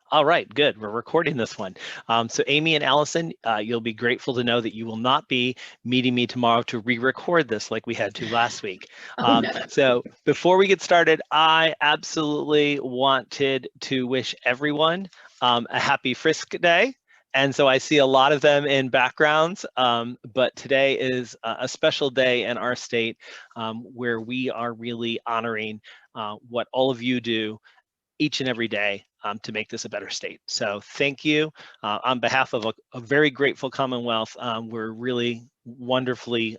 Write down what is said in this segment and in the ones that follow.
All right, good. We're recording this one. So Amy and Allison, you'll be grateful to know that you will not be meeting me tomorrow to re-record this like we had to last week. Oh, no. So before we get started, I absolutely wanted to wish everyone a happy Frisk Day. And so I see a lot of them in backgrounds, but today is a special day in our state where we are really honoring what all of you do each and every day to make this a better state. So thank you. On behalf of a very grateful Commonwealth, we're really wonderfully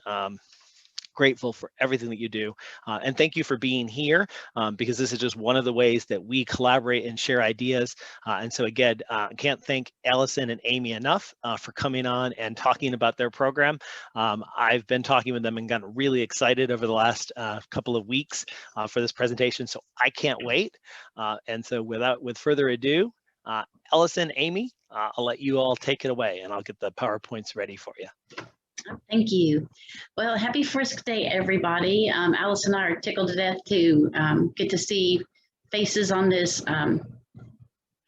grateful for everything that you do. And thank you for being here because this is just one of the ways that we collaborate and share ideas. And so again, I can't thank Allison and Amy enough for coming on and talking about their program. I've been talking with them and gotten really excited over the last couple of weeks for this presentation. So I can't wait. And so with further ado, Allison, Amy, I'll let you all take it away and I'll get the PowerPoints ready for you. Thank you. Well, happy Frisk Day, everybody. Alice and I are tickled to death to get to see faces on this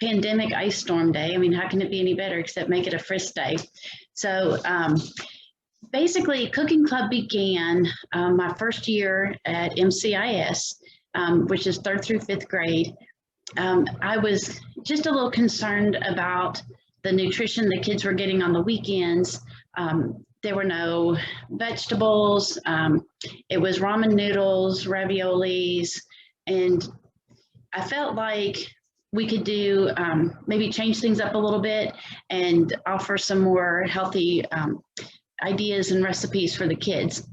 pandemic ice storm day. I mean, how can it be any better except make it a Frisk Day? So basically, Cooking Club began my first year at MCIS, which is 3rd through 5th grade. I was just a little concerned about the nutrition the kids were getting on the weekends. There were no vegetables. It was ramen noodles, raviolis, and I felt like we could do maybe change things up a little bit and offer some more healthy ideas and recipes for the kids.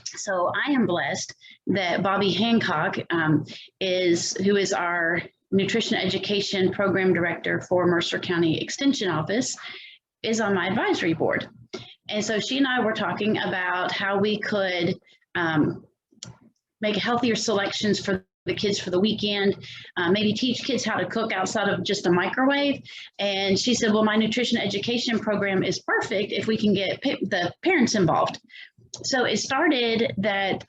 So I am blessed that Bobby Hancock who is our Nutrition Education Program Director for Mercer County Extension Office, is on my advisory board. And so she and I were talking about how we could make healthier selections for the kids for the weekend, maybe teach kids how to cook outside of just a microwave. And she said, well, my nutrition education program is perfect if we can get the parents involved. So it started that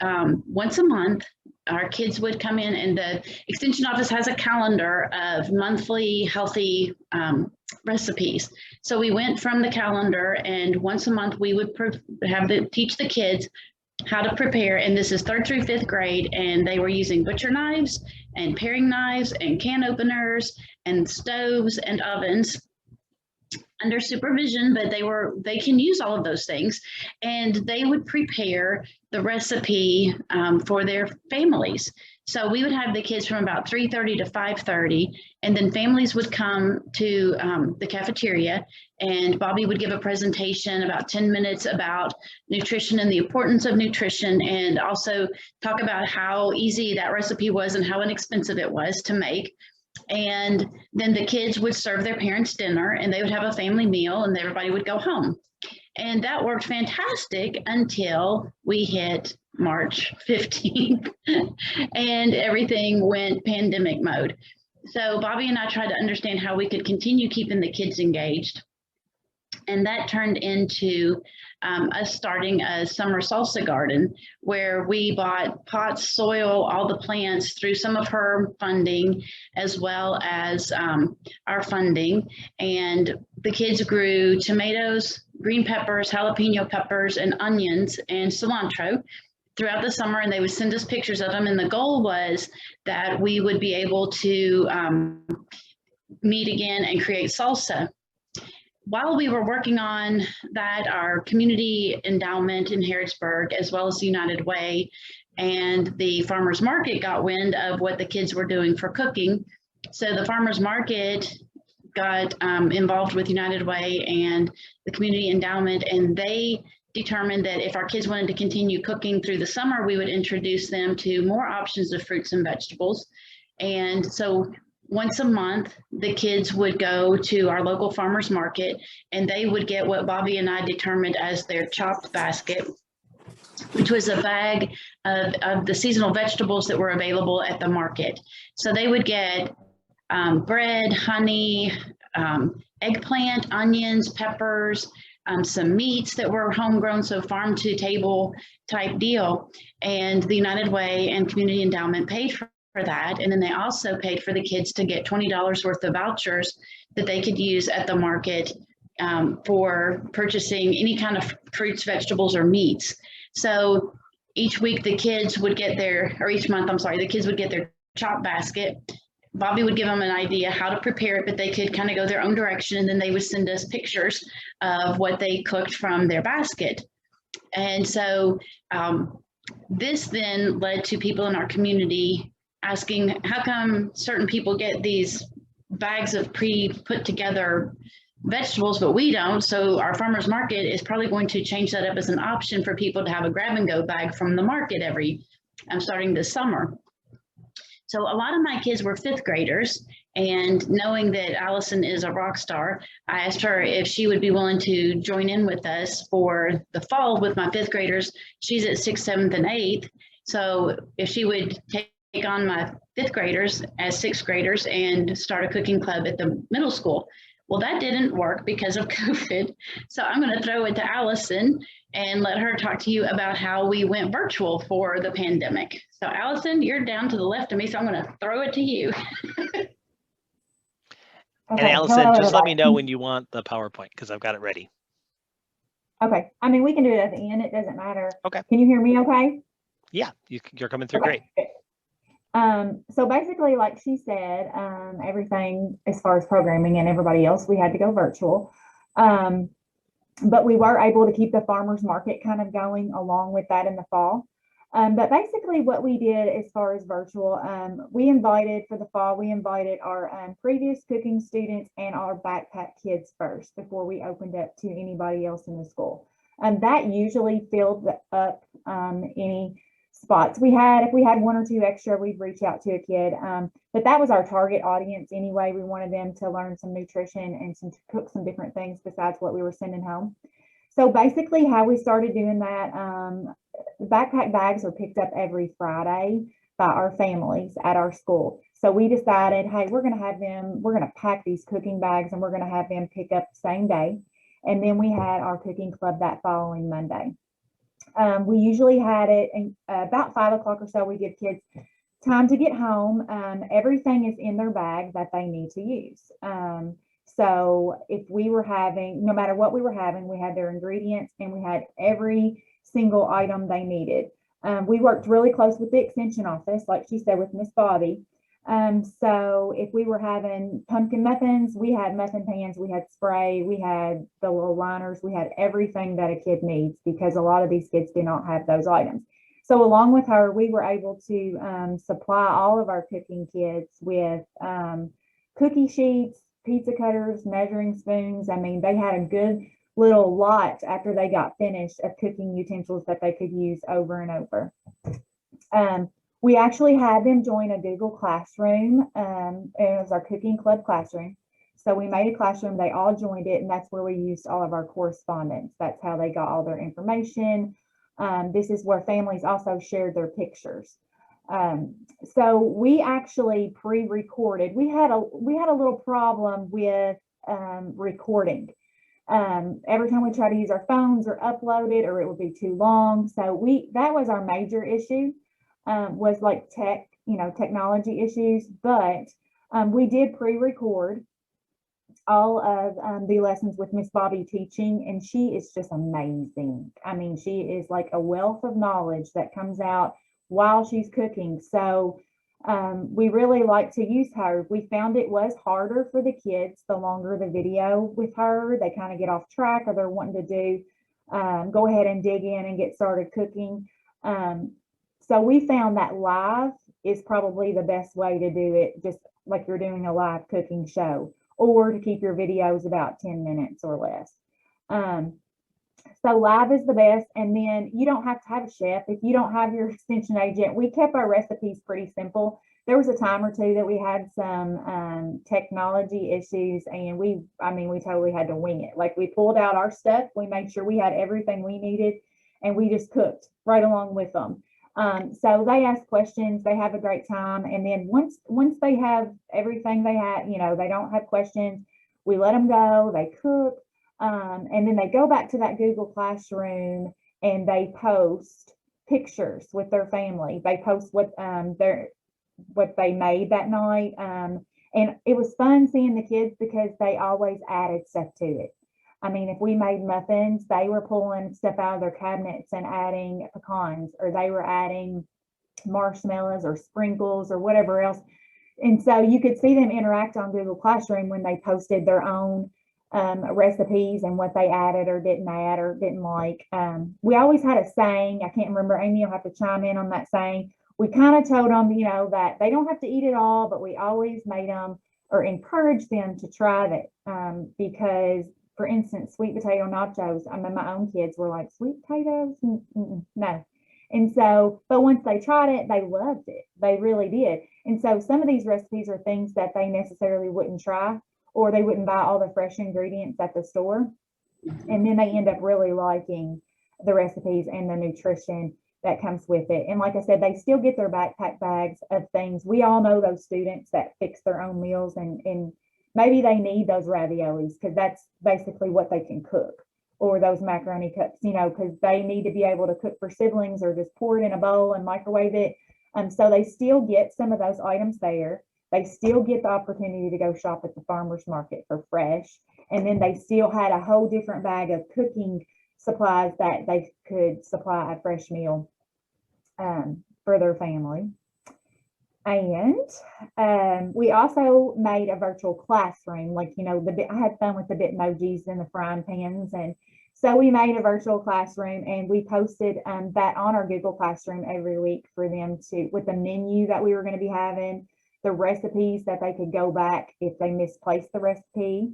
once a month, our kids would come in, and the Extension Office has a calendar of monthly healthy recipes. So we went from the calendar, and once a month we would teach the kids how to prepare, and this is 3rd through 5th grade, and they were using butcher knives and paring knives and can openers and stoves and ovens under supervision, but they can use all of those things, and they would prepare the recipe for their families. So we would have the kids from about 3:30 to 5:30, and then families would come to the cafeteria, and Bobby would give a presentation about 10 minutes about nutrition and the importance of nutrition, and also talk about how easy that recipe was and how inexpensive it was to make. And then the kids would serve their parents dinner, and they would have a family meal, and everybody would go home. And that worked fantastic until we hit March 15th and everything went pandemic mode. So Bobby and I tried to understand how we could continue keeping the kids engaged. And that turned into us starting a summer salsa garden, where we bought pots, soil, all the plants through some of her funding, as well as our funding. And the kids grew tomatoes, green peppers, jalapeno peppers, and onions, and cilantro throughout the summer, and they would send us pictures of them. And the goal was that we would be able to meet again and create salsa. While we were working on that, our community endowment in Harrodsburg, as well as the United Way and the farmers market, got wind of what the kids were doing for cooking. So the farmers market got involved with United Way and the community endowment, and they determined that if our kids wanted to continue cooking through the summer, we would introduce them to more options of fruits and vegetables. And so once a month, the kids would go to our local farmers market, and they would get what Bobby and I determined as their chopped basket, which was a bag of the seasonal vegetables that were available at the market. So they would get bread, honey, eggplant, onions, peppers, some meats that were homegrown, so farm to table type deal. And the United Way and Community Endowment paid for for that. And then they also paid for the kids to get $20 worth of vouchers that they could use at the market for purchasing any kind of fruits, vegetables, or meats. So each week the kids would get their, or each month, I'm sorry, the kids would get their chop basket. Bobby would give them an idea how to prepare it, but they could kind of go their own direction, and then they would send us pictures of what they cooked from their basket. And so this then led to people in our community asking, how come certain people get these bags of pre-put together vegetables, but we don't? So our farmers market is probably going to change that up as an option for people to have a grab and go bag from the market starting this summer. So a lot of my kids were 5th graders, and knowing that Allison is a rock star, I asked her if she would be willing to join in with us for the fall with my 5th graders. She's at 6th, 7th, and 8th. So if she would take on my 5th graders as 6th graders and start a cooking club at the middle school. Well, that didn't work because of COVID. So I'm going to throw it to Allison and let her talk to you about how we went virtual for the pandemic. So Allison, you're down to the left of me, so I'm going to throw it to you. Okay. And Allison, Hello, just let me everybody. know when you want the PowerPoint, because I've got it ready. Okay. I mean, we can do it at the end. It doesn't matter. Okay. Can you hear me okay? Yeah, you're coming through Okay, great. good. So basically, like she said, everything as far as programming and everybody else, we had to go virtual. But we were able to keep the farmers market kind of going along with that in the fall. But basically what we did as far as virtual, we invited for the fall, we invited our previous cooking students and our backpack kids first before we opened up to anybody else in the school. That usually filled up any spots we had. If we had 1 or 2 extra, we'd reach out to a kid. But that was our target audience anyway. We wanted them to learn some nutrition and to cook some different things besides what we were sending home. So basically how we started doing that, backpack bags are picked up every Friday by our families at our school. So we decided, hey, we're going to pack these cooking bags and we're going to have them pick up the same day. And then we had our cooking club that following Monday. We usually had it about 5 o'clock or so. We give kids time to get home. Everything is in their bag that they need to use. So if we were having, no matter what we were having, we had their ingredients and we had every single item they needed. We worked really close with the extension office, like she said, with Miss Bobby. So if we were having pumpkin muffins, we had muffin pans, we had spray, we had the little liners, we had everything that a kid needs, because a lot of these kids do not have those items. So along with her, we were able to supply all of our cooking kids with cookie sheets, pizza cutters, measuring spoons. I mean, they had a good little lot after they got finished of cooking utensils that they could use over and over. We actually had them join a Google Classroom. It was our cooking club classroom. So we made a classroom, they all joined it, and that's where we used all of our correspondence. That's how they got all their information. This is where families also shared their pictures. So we actually pre-recorded. We had a little problem with recording. Every time we try to use our phones or upload it, or it would be too long. So that was our major issue. Was like technology issues, but we did pre-record all of the lessons with Miss Bobby teaching, and she is just amazing. I mean, she is like a wealth of knowledge that comes out while she's cooking. So we really like to use her. We found it was harder for the kids the longer the video with her. They kind of get off track, or they're wanting to do go ahead and dig in and get started cooking. So we found that live is probably the best way to do it, just like you're doing a live cooking show, or to keep your videos about 10 minutes or less. So live is the best. And then you don't have to have a chef. If you don't have your extension agent, we kept our recipes pretty simple. There was a time or two that we had some technology issues, and we totally had to wing it. Like, we pulled out our stuff, we made sure we had everything we needed, and we just cooked right along with them. So they ask questions, they have a great time. And then once they have everything they had, they don't have questions, we let them go, they cook, and then they go back to that Google Classroom and they post pictures with their family. They post what they made that night. And it was fun seeing the kids because they always added stuff to it. I mean, if we made muffins, they were pulling stuff out of their cabinets and adding pecans, or they were adding marshmallows or sprinkles or whatever else. And so you could see them interact on Google Classroom when they posted their own recipes and what they added or didn't add or didn't like. We always had a saying. I can't remember. Amy will have to chime in on that saying. We kind of told them, you know, that they don't have to eat it all, but we always made them or encouraged them to try that because, for instance, sweet potato nachos. I mean, my own kids were like, sweet potatoes? No. And so, but once they tried it, they loved it. They really did. And so some of these recipes are things that they necessarily wouldn't try, or they wouldn't buy all the fresh ingredients at the store. And then they end up really liking the recipes and the nutrition that comes with it. And like I said, they still get their backpack bags of things. We all know those students that fix their own meals, and maybe they need those raviolis because that's basically what they can cook, or those macaroni cups, you know, because they need to be able to cook for siblings or just pour it in a bowl and microwave it. So they still get some of those items there. They still get the opportunity to go shop at the farmer's market for fresh. And then they still had a whole different bag of cooking supplies that they could supply a fresh meal for their family. And we also made a virtual classroom, like, you know, I had fun with the Bitmojis and the frying pans. And so we made a virtual classroom, and we posted that on our Google Classroom every week for them to, with the menu that we were going to be having, the recipes that they could go back if they misplaced the recipe.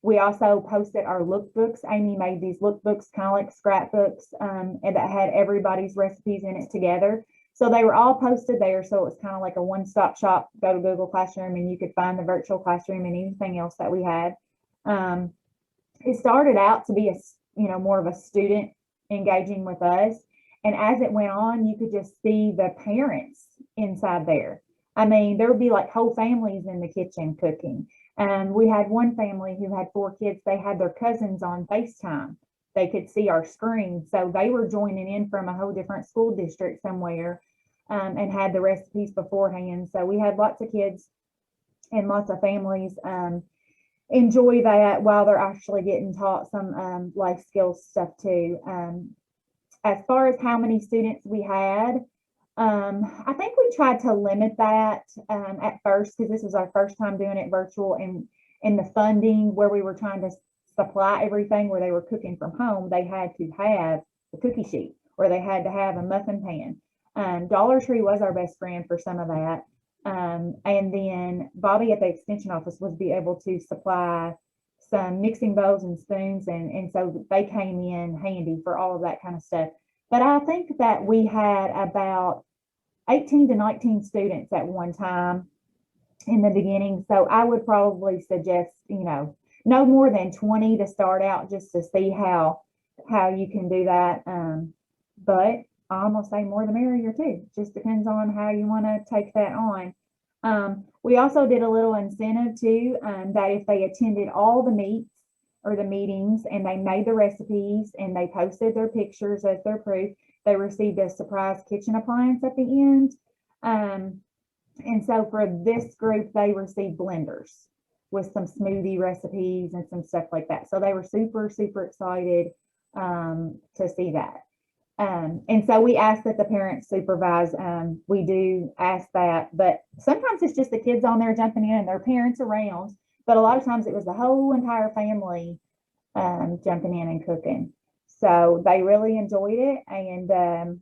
We also posted our lookbooks. Amy made these lookbooks, kind of like scrapbooks, and that had everybody's recipes in it together. So they were all posted there. So it was kind of like a one-stop shop. Go to Google Classroom and you could find the virtual classroom and anything else that we had. It started out to be more of a student engaging with us. And as it went on, you could just see the parents inside there. I mean, there would be like whole families in the kitchen cooking. We had one family who had 4 kids. They had their cousins on FaceTime. They could see our screen. So they were joining in from a whole different school district somewhere and had the recipes beforehand. So we had lots of kids and lots of families enjoy that while they're actually getting taught some life skills stuff too. As far as how many students we had, I think we tried to limit that at first because this was our first time doing it virtual, and in the funding where we were trying to supply everything where they were cooking from home, they had to have the cookie sheet or they had to have a muffin pan. Dollar Tree was our best friend for some of that. And then Bobby at the Extension Office was be able to supply some mixing bowls and spoons, and so they came in handy for all of that kind of stuff. But I think that we had about 18 to 19 students at one time in the beginning. So I would probably suggest, no more than 20 to start out, just to see how you can do that. But I almost say more the merrier too. Just depends on how you want to take that on. We also did a little incentive too, that if they attended all the meets or the meetings and they made the recipes and they posted their pictures as their proof, they received a surprise kitchen appliance at the end. And so for this group, they received blenders with some smoothie recipes and some stuff like that. So they were super, super excited to see that. And so we asked that the parents supervise. We do ask that, but sometimes it's just the kids on there jumping in and their parents around. But a lot of times it was the whole entire family jumping in and cooking. So they really enjoyed it. And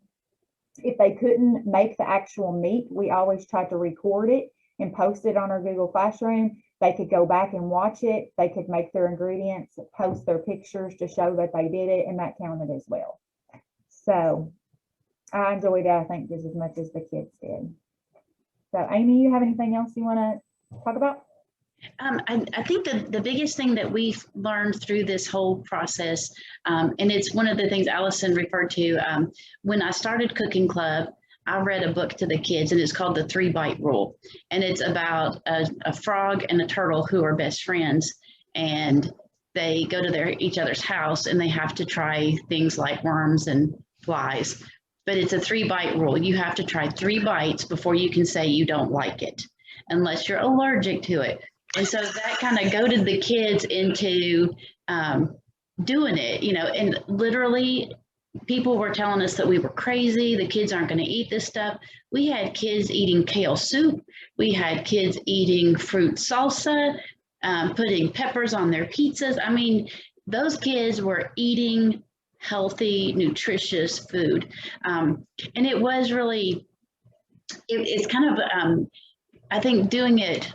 if they couldn't make the actual meat, we always tried to record it and post it on our Google Classroom. They could go back and watch it. They could make their ingredients, post their pictures to show that they did it, and that counted as well. So I enjoyed it, I think, just as much as the kids did. So Amy, you have anything else you want to talk about? I think the biggest thing that we've learned through this whole process, and it's one of the things Allison referred to, when I started Cooking Club, I read a book to the kids, and it's called The 3-Bite Rule. And it's about a frog and a turtle who are best friends, and they go to each other's house, and they have to try things like worms and flies. but it's a 3-bite rule. You have to try 3 bites before you can say you don't like it, unless you're allergic to it. And so that kind of goaded the kids into doing it, you know, and literally people were telling us that we were crazy. The kids aren't going to eat this stuff. We had kids eating kale soup. We had kids eating fruit salsa, putting peppers on their pizzas. I mean, those kids were eating healthy, nutritious food. And it was really, it's kind of, I think doing it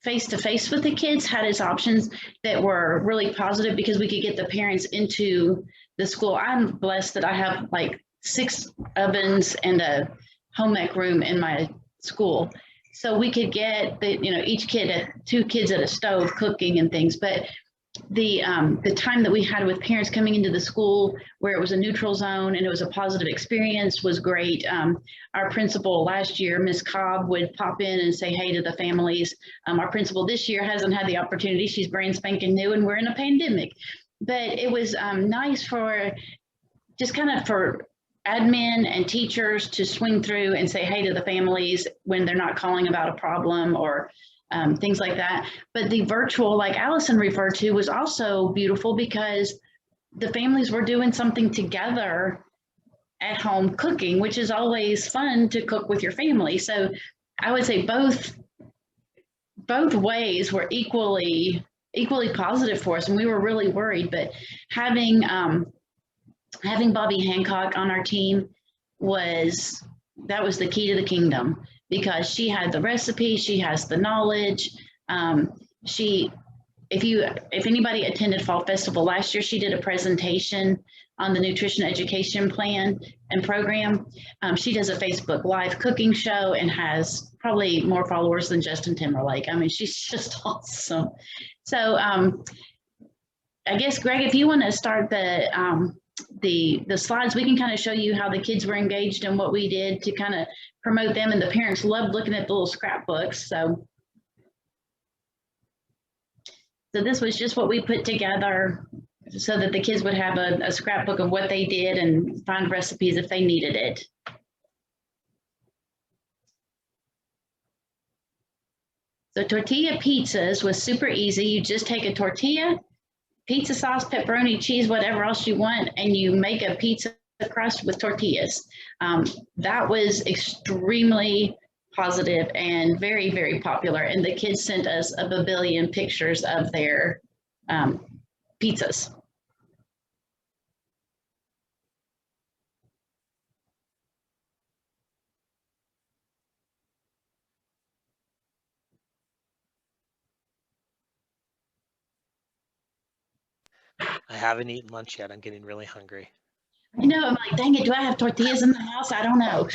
face to face with the kids had its options that were really positive because we could get the parents into the school. I'm blessed that I have like 6 ovens and a home ec room in my school. So we could get the, you know, each kid at 2 kids at a stove cooking and things. But the time that we had with parents coming into the school where it was a neutral zone and it was a positive experience was great. Our principal last year, Ms. Cobb, would pop in and say hey to the families. Our principal this year hasn't had the opportunity. She's brand spanking new and we're in a pandemic. But it was nice for just kind of for admin and teachers to swing through and say hey to the families when they're not calling about a problem or things like that. But the virtual, like Allison referred to, was also beautiful because the families were doing something together at home cooking, which is always fun to cook with your family. So I would say both ways were equally positive for us, and we were really worried. But having Bobby Hancock on our team was the key to the kingdom, because she had the recipe, she has the knowledge. If anybody attended Fall Festival last year, she did a presentation on the nutrition education plan and program. She does a Facebook Live cooking show and has probably more followers than Justin Timberlake. I mean, she's just awesome. So I guess, Greg, if you want to start the slides, we can kind of show you how the kids were engaged and what we did to kind of promote them, and the parents loved looking at the little scrapbooks. So this was just what we put together so that the kids would have a scrapbook of what they did and find recipes if they needed it. So tortilla pizzas was super easy. You just take a tortilla, pizza sauce, pepperoni, cheese, whatever else you want, and you make a pizza crust with tortillas. That was extremely positive and very, very popular. And the kids sent us a babillion pictures of their pizzas. I haven't eaten lunch yet. I'm getting really hungry. I know, I'm like, dang it, do I have tortillas in the house? I don't know.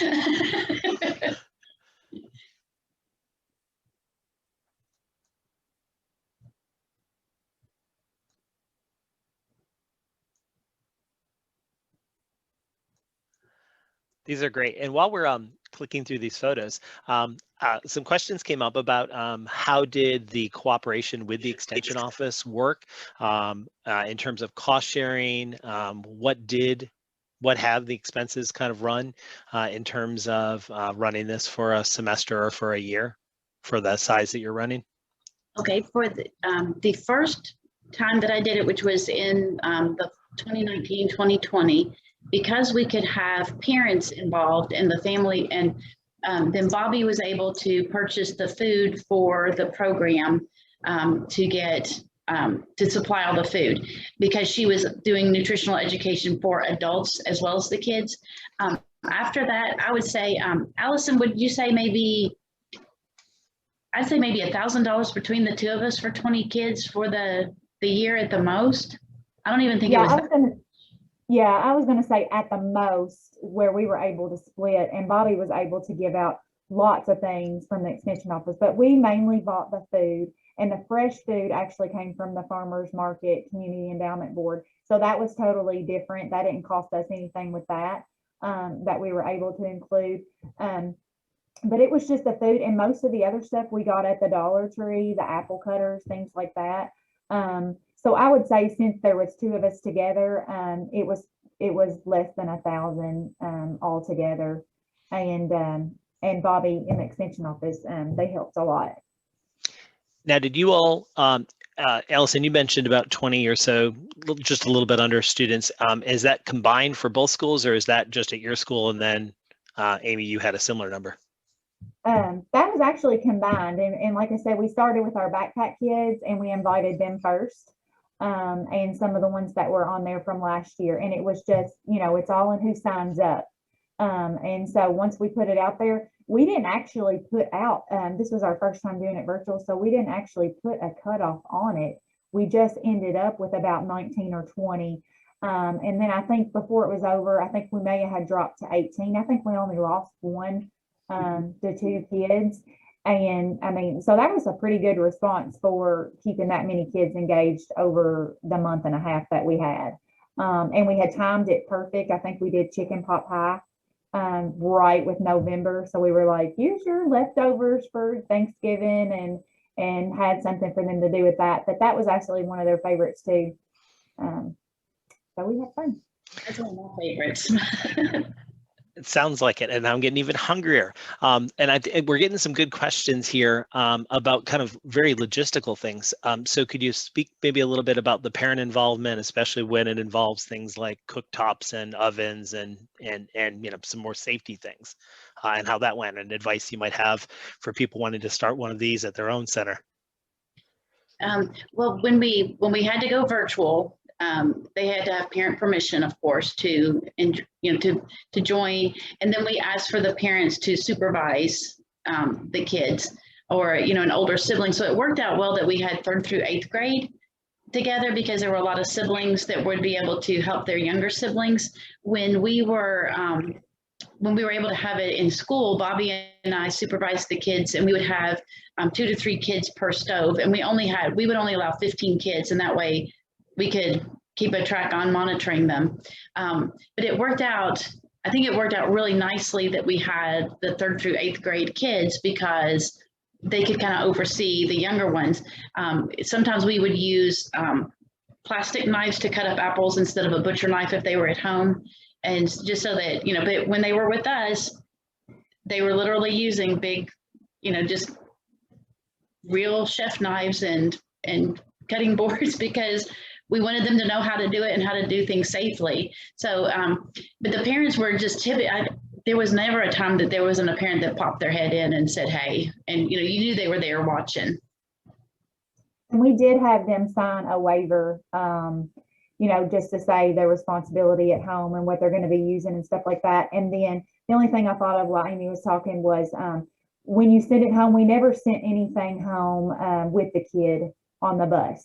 These are great. And while we're clicking through these photos, some questions came up about how did the cooperation with the Extension Office work in terms of cost sharing? What have the expenses kind of run in terms of running this for a semester or for a year for the size that you're running? Okay, for the first time that I did it, which was in the 2019-2020, because we could have parents involved in the family, and then Bobby was able to purchase the food for the program to supply all the food, because she was doing nutritional education for adults as well as the kids. After that, I would say, Allison, would you say maybe, I'd say maybe $1,000 between the 2 of us for 20 kids for the year at the most? I don't even think it was. I was going to say at the most, where we were able to split, and Bobby was able to give out lots of things from the Extension Office, but we mainly bought the food, and the fresh food actually came from the Farmers Market Community Endowment Board. So that was totally different. That didn't cost us anything with that, that we were able to include. But it was just the food, and most of the other stuff we got at the Dollar Tree, the apple cutters, things like that. So I would say, since there was 2 of us together, it was it was less than 1,000 altogether. And Bobby in the extension office, they helped a lot. Now, did you all, Allison, you mentioned about 20 or so, just a little bit under students. Is that combined for both schools, or is that just at your school? And then Amy, you had a similar number. That was actually combined. And like I said, we started with our backpack kids and we invited them first. And some of the ones that were on there from last year. And it was just, it's all in who signs up. And so once we put it out there, we didn't actually put out, this was our first time doing it virtual, so we didn't actually put a cutoff on it. We just ended up with about 19 or 20. And then I think before it was over, I think we may have had dropped to 18. I think we only lost 1 to 2 kids. And I mean, so that was a pretty good response for keeping that many kids engaged over the month and a half that we had. And we had timed it perfect. I think we did chicken pot pie right with November. So we were like, use your leftovers for Thanksgiving, and had something for them to do with that. But that was actually one of their favorites too. So we had fun. That's one of my favorites. It sounds like it, and I'm getting even hungrier. And we're getting some good questions here about kind of very logistical things. So could you speak maybe a little bit about the parent involvement, especially when it involves things like cooktops and ovens and some more safety things, and how that went, and advice you might have for people wanting to start one of these at their own center? Well, when we had to go virtual, they had to have parent permission, of course, to join. And then we asked for the parents to supervise the kids, or, an older sibling. So it worked out well that we had 3rd through 8th grade together, because there were a lot of siblings that would be able to help their younger siblings. When we were able to have it in school, Bobby and I supervised the kids, and we would have 2 to 3 kids per stove. And we would only allow 15 kids, and that way we could keep a track on monitoring them. But it worked out, I think it worked out really nicely that we had the 3rd through 8th grade kids, because they could kind of oversee the younger ones. Sometimes we would use plastic knives to cut up apples instead of a butcher knife if they were at home. And just so that, but when they were with us, they were literally using big, just real chef knives and cutting boards, because we wanted them to know how to do it and how to do things safely. So, but the parents were just there was never a time that there wasn't a parent that popped their head in and said, hey, and you knew they were there watching. And we did have them sign a waiver, just to say their responsibility at home and what they're going to be using and stuff like that. And then the only thing I thought of while Amy was talking was, when you send it home, we never sent anything home with the kid on the bus.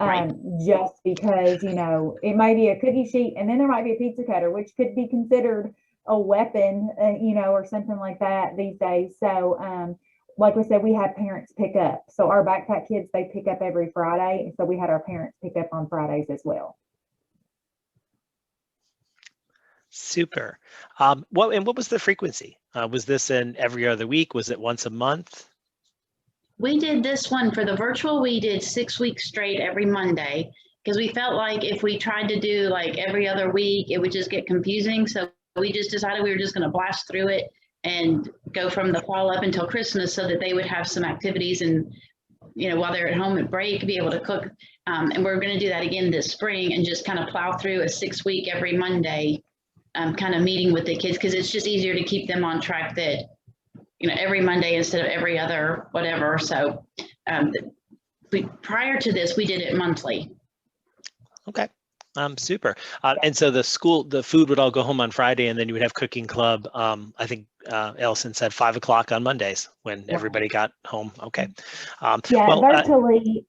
Right. Just because, it might be a cookie sheet, and then there might be a pizza cutter, which could be considered a weapon, or something like that these days. So, like we said, we had parents pick up. So our backpack kids, they pick up every Friday. And so we had our parents pick up on Fridays as well. Super. What was the frequency? Was this in every other week? Was it once a month? We did this one for the virtual. We did 6 weeks straight every Monday, because we felt like if we tried to do like every other week, it would just get confusing. So we just decided we were just going to blast through it and go from the fall up until Christmas, so that they would have some activities, and while they're at home at break, be able to cook. And we're going to do that again this spring, and just kind of plow through a 6 week every Monday, kind of meeting with the kids, because it's just easier to keep them on track that every Monday instead of every other whatever. So prior to this, we did it monthly. Okay. Super. And so the food would all go home on Friday, and then you would have cooking club. I think Allison said 5 o'clock on Mondays when everybody got home. Okay. Virtually,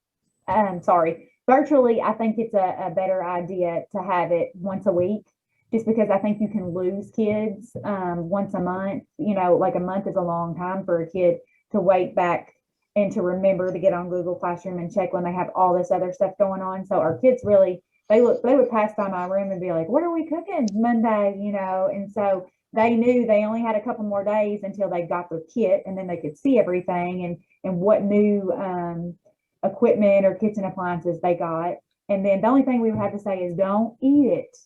virtually, I think it's a better idea to have it once a week, just because I think you can lose kids once a month. Like a month is a long time for a kid to wait back and to remember to get on Google Classroom and check when they have all this other stuff going on. So our kids really, they would pass by my room and be like, what are we cooking Monday? And so they knew they only had a couple more days until they got their kit, and then they could see everything and what new equipment or kitchen appliances they got. And then the only thing we would have to say is don't eat it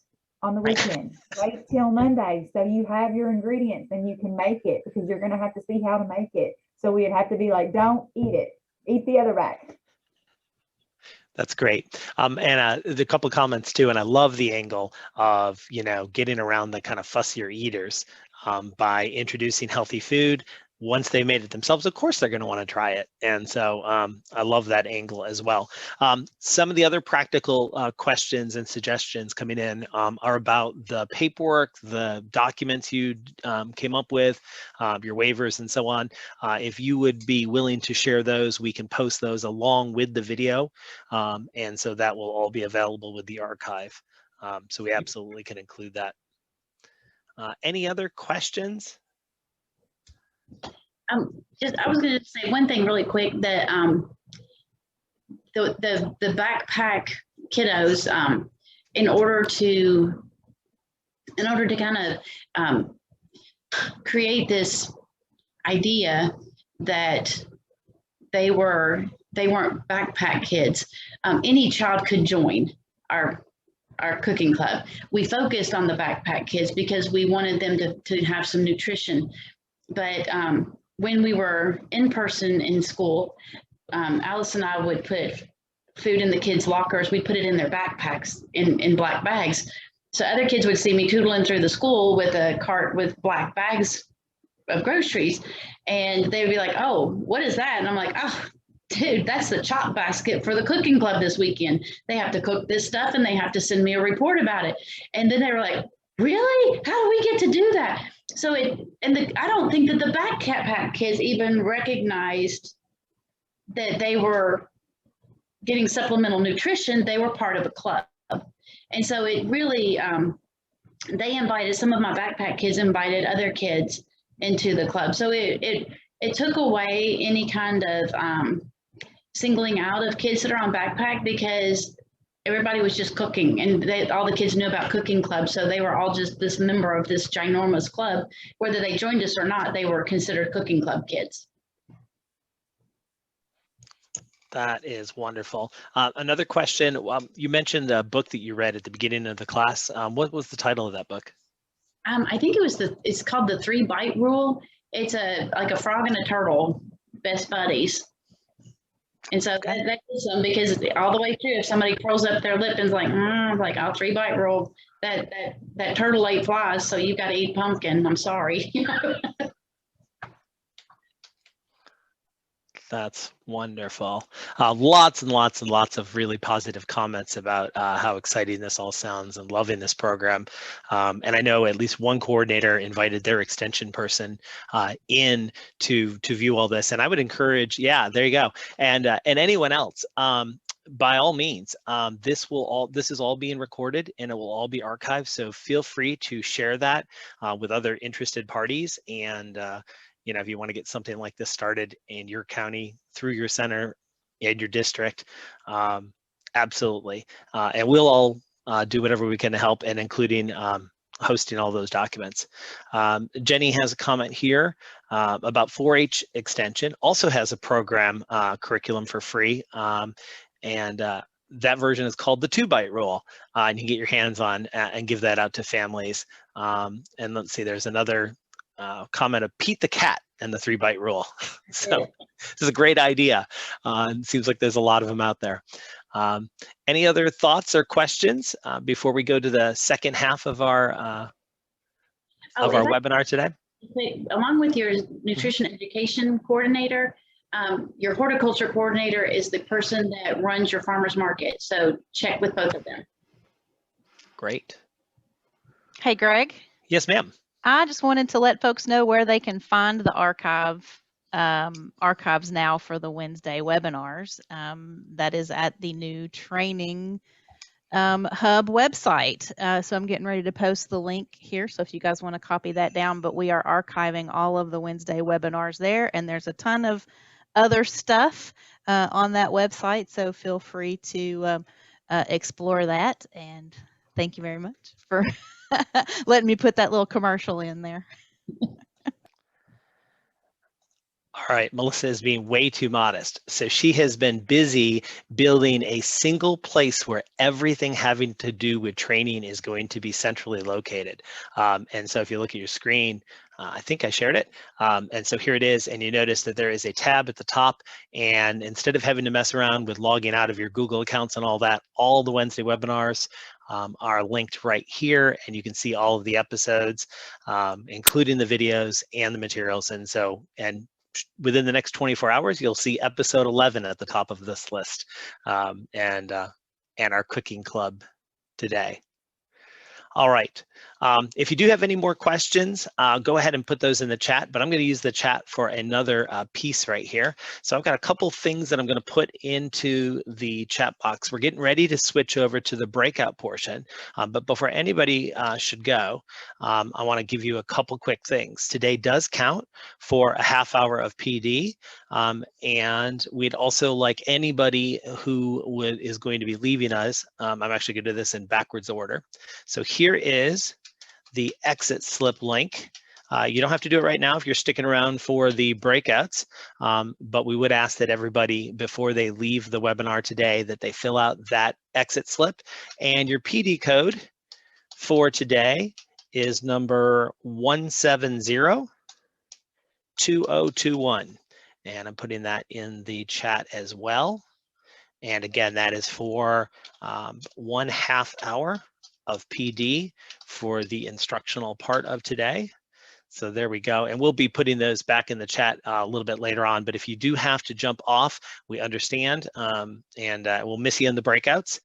on the Right. weekend. Wait till Monday so you have your ingredients and you can make it, because you're going to have to see how to make it. So we'd have to be like, don't eat it. Eat the other rack. That's great. And a couple of comments too, and I love the angle of, getting around the kind of fussier eaters by introducing healthy food. Once they made it themselves, of course, they're going to want to try it. And so I love that angle as well. Some of the other practical questions and suggestions coming in are about the paperwork, the documents you came up with, your waivers and so on. If you would be willing to share those, we can post those along with the video. And so that will all be available with the archive. So we absolutely can include that. Any other questions? I was going to say one thing really quick, that the backpack kiddos, in order to kind of create this idea that they weren't backpack kids, any child could join our cooking club. We focused on the backpack kids because we wanted them to have some nutrition. But when we were in person in school, Alice and I would put food in the kids' lockers. We'd put it in their backpacks in black bags. So other kids would see me tootling through the school with a cart with black bags of groceries, and they'd be like, "Oh, what is that?" And I'm like, "Oh, dude, that's the chop basket for the cooking club this weekend. They have to cook this stuff and they have to send me a report about it." And then they were like, "Really? How do we get to do that?" So I don't think that the backpack kids even recognized that they were getting supplemental nutrition. They were part of a club. And so it really, some of my backpack kids invited other kids into the club. So it took away any kind of singling out of kids that are on backpack, because everybody was just cooking, and all the kids knew about cooking club. So they were all just this member of this ginormous club. Whether they joined us or not, they were considered cooking club kids. That is wonderful. Another question, you mentioned a book that you read at the beginning of the class. What was the title of that book? I think it's called The 3-Bite Rule. It's like a frog and a turtle, best buddies. And so that is them, because all the way through, if somebody curls up their lip and's like, like, "I'll 3-bite rule, that turtle ate flies, so you got to eat pumpkin. I'm sorry." That's wonderful. Lots and lots and lots of really positive comments about how exciting this all sounds and loving this program. And I know at least one coordinator invited their extension person in to view all this. And I would encourage, yeah, there you go. And anyone else, by all means, this is all being recorded and it will all be archived. So feel free to share that with other interested parties. And if you want to get something like this started in your county, through your center, in your district, absolutely. And we'll all do whatever we can to help, and including hosting all those documents. Jenny has a comment here about 4-H Extension, also has a program curriculum for free. And that version is called the 2-Bite Rule. And you can get your hands on and give that out to families. And let's see, there's another comment of Pete the Cat and the 3-Bite Rule. So this is a great idea. It seems like there's a lot of them out there. Any other thoughts or questions before we go to the second half of our webinar today? Along with your nutrition education coordinator, your horticulture coordinator is the person that runs your farmers market. So check with both of them. Great. Hey, Greg. Yes, ma'am. I just wanted to let folks know where they can find the archives now for the Wednesday webinars. That is at the new training hub website. So I'm getting ready to post the link here. So if you guys want to copy that down, but we are archiving all of the Wednesday webinars there, and there's a ton of other stuff on that website. So feel free to explore that. And thank you very much for letting me put that little commercial in there. All right, Melissa is being way too modest. So she has been busy building a single place where everything having to do with training is going to be centrally located. And so if you look at your screen, I think I shared it. And so here it is, and you notice that there is a tab at the top, and instead of having to mess around with logging out of your Google accounts and all that, all the Wednesday webinars are linked right here, and you can see all of the episodes, including the videos and the materials. And so, within the next 24 hours, you'll see episode 11 at the top of this list, and our cooking club today. All right. If you do have any more questions, go ahead and put those in the chat, but I'm going to use the chat for another piece right here. So I've got a couple things that I'm going to put into the chat box. We're getting ready to switch over to the breakout portion, but before anybody should go, I want to give you a couple quick things. Today does count for a half hour of PD, and we'd also like anybody who is going to be leaving us. I'm actually going to do this in backwards order. So here is the exit slip link. You don't have to do it right now if you're sticking around for the breakouts, but we would ask that everybody, before they leave the webinar today, that they fill out that exit slip. And your PD code for today is number 1702021. And I'm putting that in the chat as well. And again, that is for 1/2 hour of PD for the instructional part of today. So there we go. And we'll be putting those back in the chat a little bit later on. But if you do have to jump off, we understand, and we'll miss you in the breakouts.